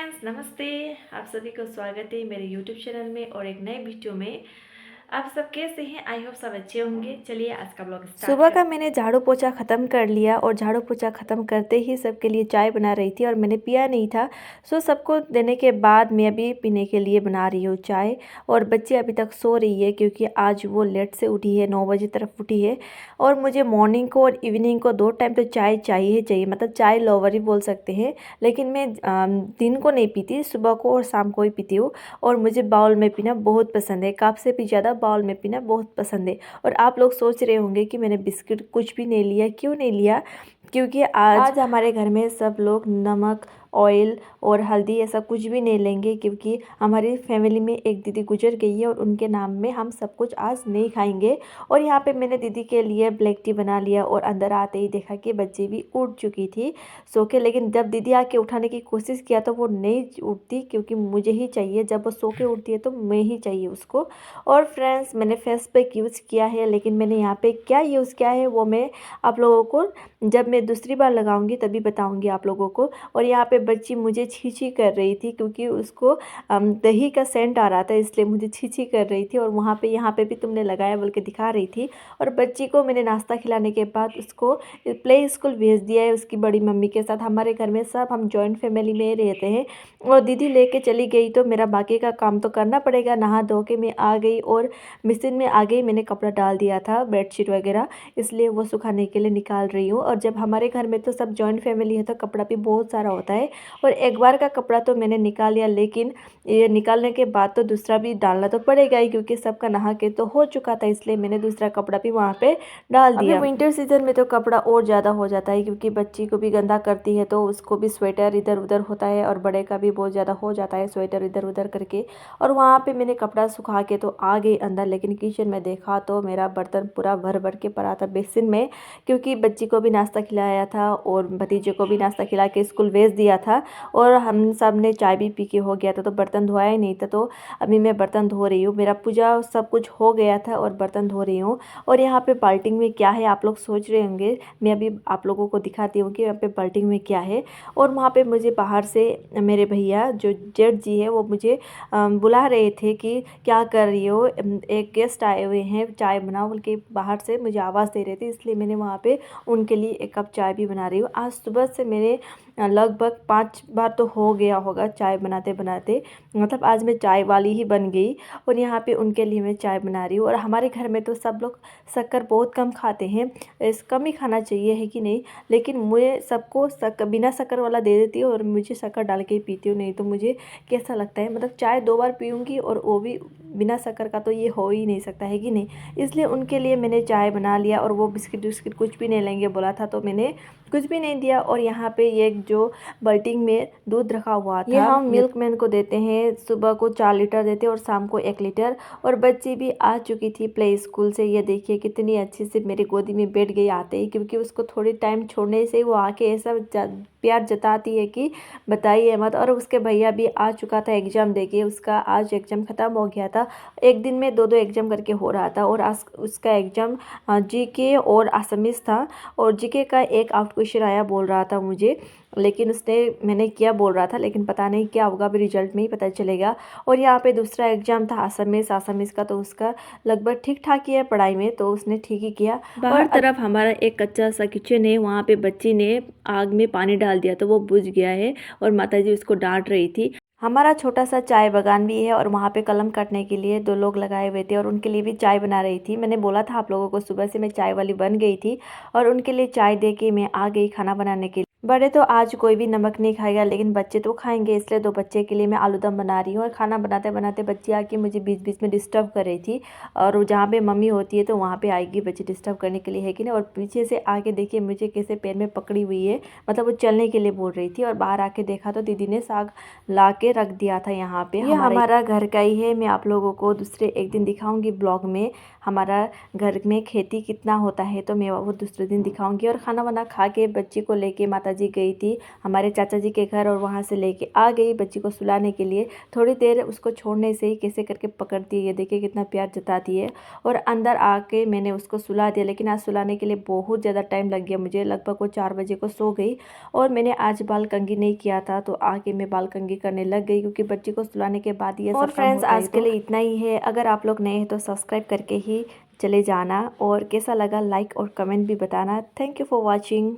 Friends, नमस्ते। आप सभी को स्वागत है मेरे यूट्यूब चैनल में और एक नए वीडियो में। आप सब कैसे हैं? आई होप सब अच्छे होंगे। चलिए आज का ब्लॉग स्टार्ट सुबह का करते मैंने झाड़ू पोछा ख़त्म कर लिया और झाड़ू पोछा ख़त्म करते ही सबके लिए चाय बना रही थी और मैंने पिया नहीं था। सो सबको देने के बाद मैं अभी पीने के लिए बना रही हूँ चाय। और बच्ची अभी तक सो रही है क्योंकि आज वो लेट से उठी है, 9 बजे तरफ उठी है। और मुझे मॉर्निंग को और इवनिंग को 2 टाइम तो चाय चाहिए ही चाहिए, मतलब चाय लवर ही बोल सकते हैं। लेकिन मैं दिन को नहीं पीती, सुबह को और शाम को ही पीती हूँ। और मुझे बाउल में पीना बहुत पसंद है, कप से भी ज़्यादा बाउल में पीना बहुत पसंद है। और आप लोग सोच रहे होंगे कि मैंने बिस्किट कुछ भी नहीं लिया, क्यों नहीं लिया? क्योंकि आज हमारे घर में सब लोग नमक, ऑयल और हल्दी ऐसा कुछ भी नहीं लेंगे, क्योंकि हमारी फैमिली में एक दीदी गुजर गई है और उनके नाम में हम सब कुछ आज नहीं खाएंगे। और यहाँ पे मैंने दीदी के लिए ब्लैक टी बना लिया और अंदर आते ही देखा कि बच्ची भी उठ चुकी थी सो के। लेकिन जब दीदी आके उठाने की कोशिश किया तो वो नहीं उठती, क्योंकि मुझे ही चाहिए। जब वो सो के उठती है तो मैं ही चाहिए उसको। और फ्रेंड्स, मैंने फेस पैक यूज़ किया है, लेकिन मैंने यहाँ पे क्या यूज़ किया है वो मैं आप लोगों को जब मैं दूसरी बार लगाऊंगी तभी बताऊंगी आप लोगों को। और यहाँ पे बच्ची मुझे छी कर रही थी, क्योंकि उसको दही का सेंट आ रहा था, इसलिए मुझे छी कर रही थी। और वहाँ पे यहाँ पे भी तुमने लगाया बोल के दिखा रही थी। और बच्ची को मैंने नाश्ता खिलाने के बाद उसको प्ले स्कूल भेज दिया है उसकी बड़ी मम्मी के साथ। हमारे घर में सब हम जॉइंट फैमिली में रहते हैं। और दीदी लेके चली गई तो मेरा बाकी का काम तो करना पड़ेगा। नहा धो के मैं आ गई और मशीन में आ गई। मैंने कपड़ा डाल दिया था, बेडशीट वगैरह, इसलिए वो सुखाने के लिए निकाल रही हूँ। और जब हमारे घर में तो सब जॉइंट फैमिली है तो कपड़ा भी बहुत सारा होता है। और एक बार का कपड़ा तो मैंने निकाल लिया, लेकिन ये निकालने के बाद तो दूसरा भी डालना तो पड़ेगा ही, क्योंकि सबका नहा के तो हो चुका था, इसलिए मैंने दूसरा कपड़ा भी वहाँ पे डाल दिया। अभी विंटर सीजन में तो कपड़ा और ज़्यादा हो जाता है, क्योंकि बच्ची को भी गंदा करती है तो उसको भी स्वेटर इधर उधर होता है और बड़े का भी बहुत ज़्यादा हो जाता है स्वेटर इधर उधर करके। और वहाँ पे मैंने कपड़ा सुखा के तो आ गई अंदर, लेकिन किचन में देखा तो मेरा बर्तन पूरा भर भर के पड़ा था बेसिन में, क्योंकि बच्ची को भी नाश्ता खिलाया था और भतीजे को भी नाश्ता खिला के स्कूल भेज दिया था। और हम सब ने चाय भी पी के हो गया था, तो बर्तन धोया ही नहीं था। तो अभी मैं बर्तन धो रही हूँ, मेरा पूजा सब कुछ हो गया था और बर्तन धो रही हूँ। और यहाँ पे बाल्टी में क्या है आप लोग सोच रहे होंगे, मैं अभी आप लोगों को दिखाती हूँ कि यहाँ पे बाल्टी में क्या है। और वहाँ पे मुझे बाहर से मेरे भैया जो जेठ जी है वो मुझे बुला रहे थे कि क्या कर रही हो, एक गेस्ट आए हुए हैं, चाय बनाओ बोल के बाहर से मुझे आवाज़ दे रहे थे, इसलिए मैंने वहाँ पे उनके लिए एक कप चाय भी बना रही हूँ। आज सुबह से मेरे लगभग 5 बार तो हो गया होगा चाय बनाते बनाते, मतलब आज मैं चाय वाली ही बन गई। और यहाँ पे उनके लिए मैं चाय बना रही हूँ। और हमारे घर में तो सब लोग शक्कर बहुत कम खाते हैं, कम ही खाना चाहिए है कि नहीं। लेकिन मुझे सबको बिना शक्कर वाला दे देती हूँ और मुझे शक्कर डाल के ही पीती हूँ, नहीं तो मुझे कैसा लगता है, मतलब चाय 2 बार पीऊँगी और वो भी बिना शक्कर का, तो ये हो ही नहीं सकता है कि नहीं। इसलिए उनके लिए मैंने चाय बना लिया। और वो बिस्किट विस्किट कुछ भी नहीं लेंगे बोला था, तो मैंने कुछ भी नहीं दिया। और यहाँ पे ये जो बाल्टी में दूध रखा हुआ था, ये हम मिल्कमैन को देते हैं, सुबह को 4 लीटर देते हैं और शाम को 1 लीटर। और बच्ची भी आ चुकी थी प्ले स्कूल से, ये देखिए कितनी अच्छी से मेरी गोदी में बैठ गई आते ही, क्योंकि उसको थोड़ी टाइम छोड़ने से वो आके ऐसा प्यार जताती है कि बताइए मत। और उसके भैया भी आ चुका था एग्ज़ाम देके, उसका आज एग्ज़ाम ख़त्म हो गया था। एक दिन में 2-2 एग्ज़ाम करके हो रहा था। और आज उसका एग्ज़ाम जीके और असमीज़ था। और जीके का एक आउट क्वेश्चन आया बोल रहा था मुझे, लेकिन उसने मैंने किया बोल रहा था, लेकिन पता नहीं क्या होगा, अभी रिजल्ट में ही पता चलेगा। और यहाँ पे दूसरा एग्ज़ाम था असमीज़ का, तो उसका लगभग ठीक ठाक ही है पढ़ाई में, तो उसने ठीक ही किया। बाहर तरफ हमारा एक कच्चा सा किचन है, वहाँ पे बच्ची ने आग में पानी डाल दिया तो वो बुझ गया है और माताजी उसको डांट रही थी। हमारा छोटा सा चाय बागान भी है और वहाँ पे कलम काटने के लिए 2 लोग लगाए हुए थे और उनके लिए भी चाय बना रही थी। मैंने बोला था आप लोगों को, सुबह से मैं चाय वाली बन गई थी और उनके लिए चाय दे के मैं आ गई खाना बनाने के लिए। बड़े तो आज कोई भी नमक नहीं खाएगा, लेकिन बच्चे तो खाएंगे, इसलिए 2 बच्चे के लिए मैं आलू दम बना रही हूँ। और खाना बनाते बनाते बच्ची आके मुझे बीच बीच में डिस्टर्ब कर रही थी। और जहाँ पे मम्मी होती है तो वहाँ पे आएगी बच्ची डिस्टर्ब करने के लिए, है कि नहीं। और पीछे से आके देखिए मुझे कैसे पैर में पकड़ी हुई है, मतलब वो चलने के लिए बोल रही थी। और बाहर आके देखा तो दीदी ने साग ला के रख दिया था यहाँ पे। ये हमारा घर का ही है। मैं आप लोगों को दूसरे एक दिन दिखाऊंगी ब्लॉग में हमारा घर में खेती कितना होता है, तो मैं वो दूसरे दिन दिखाऊंगी। और खाना वाना खा के बच्ची को लेके माता जी गई थी हमारे चाचा जी के घर और वहाँ से लेके आ गई बच्ची को सुलाने के लिए। थोड़ी देर उसको छोड़ने से ही कैसे करके पकड़ती है, ये देखिए कितना प्यार जताती है। और अंदर आके मैंने उसको सुला दिया, लेकिन आज सुलाने के लिए बहुत ज़्यादा टाइम लग गया मुझे, लगभग वो 4 बजे को सो गई। और मैंने आज बाल कंघी नहीं किया था तो आके मैं बाल कंघी करने लग गई, क्योंकि बच्ची को सुलाने के बाद ये सब काम होता है। आज के लिए इतना ही है। अगर आप लोग नए हैं तो सब्सक्राइब करके ही चले जाना, और कैसा लगा लाइक और कमेंट भी बताना। Thank you for watching.